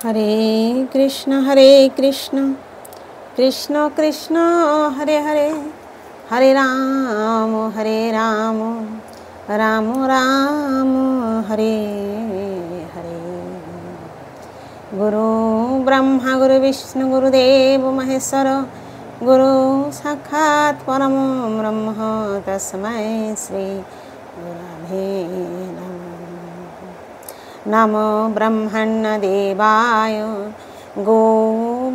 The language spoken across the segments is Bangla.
हरे कृष्ण कृष्ण कृष्ण हरे हरे, हरे राम राम राम हरे हरे। गुरु ब्रह्मा गुरु विष्णु गुरुदेव महेश्वर, गुरु साक्षात् परम ब्रह्म तस्मै श्री गुरवे नमः। नमो ब्रह्मण्य देवाय गो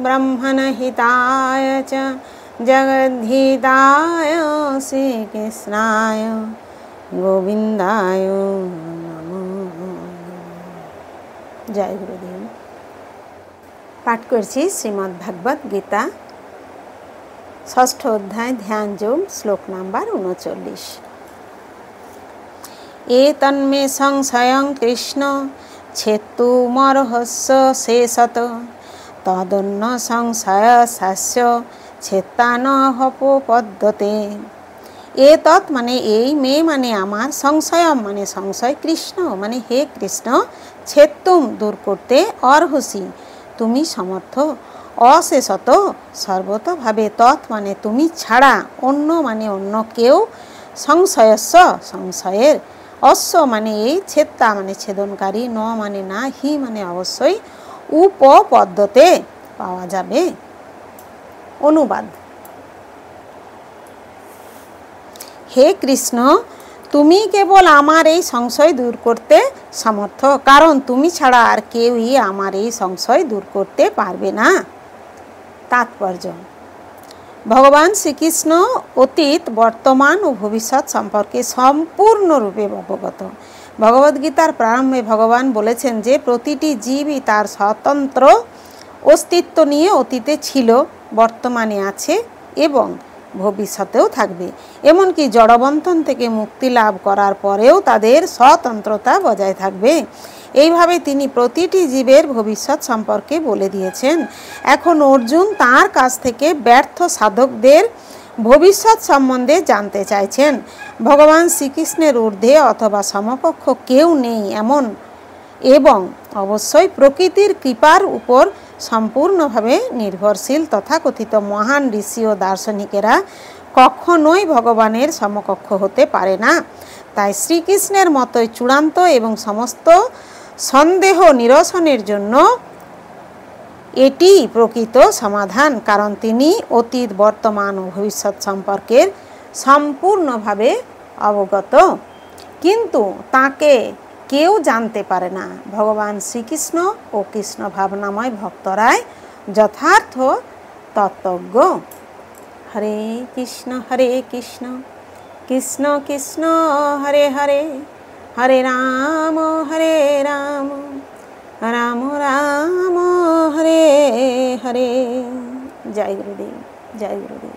ब्रह्मण हिताय च जगद्धिताय श्रीकृष्णाय गोविंदाय नमो। जय गुरुदेव। पाठ करছি श्रीमद् भागवत गीता षष्ठ अध्याय ध्यान योग श्लोक नंबर 39। एतन्मे संशयं कृष्ण छेत्तुमर्हस्य शेषत तदन्न संशय शास्य छेत्ता न हपोपद्यते। एतत् माने এই, মে মানে আমার, সংশয়ম মানে সংশয়, কৃষ্ণ মানে হে কৃষ্ণ, ছেত্তুম দূর করতে, অর্হসি তুমি সমর্থ, অশেষত সর্বতভাবে, তৎ মানে তুমি ছাড়া, অন্য মানে অন্য কেউ, সংশয়স্য সংশয়ের, অশ্ব মানে এই, ছেত্তা মানে ছেদনকারী, ন মানে না, হি মানে অবশ্যই, উপপদ্যতে পাওয়া যাবে। অনুবাদ। হে কৃষ্ণ, তুমি কেবল আমার এই সংশয় দূর করতে সমর্থ, কারণ তুমি ছাড়া আর কেউই আমার এই সংশয় দূর করতে পারবে না। তাৎপর্য: ভগবান শ্রীকৃষ্ণ অতীত, বর্তমান ও ভবিষ্যৎ সম্পর্কে সম্পূর্ণরূপে অবগত। ভগবদ্গীতার প্রারম্ভে ভগবান বলেছেন যে প্রতিটি জীবই তার স্বতন্ত্র অস্তিত্ব নিয়ে অতীতে ছিল, বর্তমানে আছে এবং ভবিষ্যতেও থাকবে। এমনকি জড়বন্ধন থেকে মুক্তি লাভ করার পরেও তাদের স্বতন্ত্রতা বজায় থাকবে। এইভাবে তিনি প্রতিটি জীবের ভবিষ্যৎ সম্পর্কে বলে দিয়েছেন। এখন অর্জুন তাঁর কাছ থেকে ব্যর্থ সাধকদের ভবিষ্যৎ সম্বন্ধে জানতে চাইছেন। ভগবান শ্রীকৃষ্ণের ঊর্ধ্বে অথবা সমকক্ষ কেউ নেই এমন, এবং অবশ্যই প্রকৃতির কৃপার উপর সম্পূর্ণভাবে নির্ভরশীল তথাকথিত মহান ঋষি ও দার্শনিকেরা কখনোই ভগবানের সমকক্ষ হতে পারে না। তাই শ্রীকৃষ্ণের মতোই চূড়ান্ত এবং সমস্ত সন্দেহ নিরসনের জন্য এটি প্রকৃত সমাধান, কারণ তিনি অতীত, বর্তমান ও ভবিষ্যৎ সম্পর্কের সম্পূর্ণভাবে অবগত, কিন্তু তাকে কেউ জানতে পারে না। ভগবান শ্রীকৃষ্ণ ও কৃষ্ণ ভাবনাময় ভক্তরাই যথার্থ তত্ত্বজ্ঞ। হরে কৃষ্ণ কৃষ্ণ কৃষ্ণ হরে হরে, হরে রাম রাম রাম হরে হরে। জয় গুরুদেব, জয় গুরুদেব।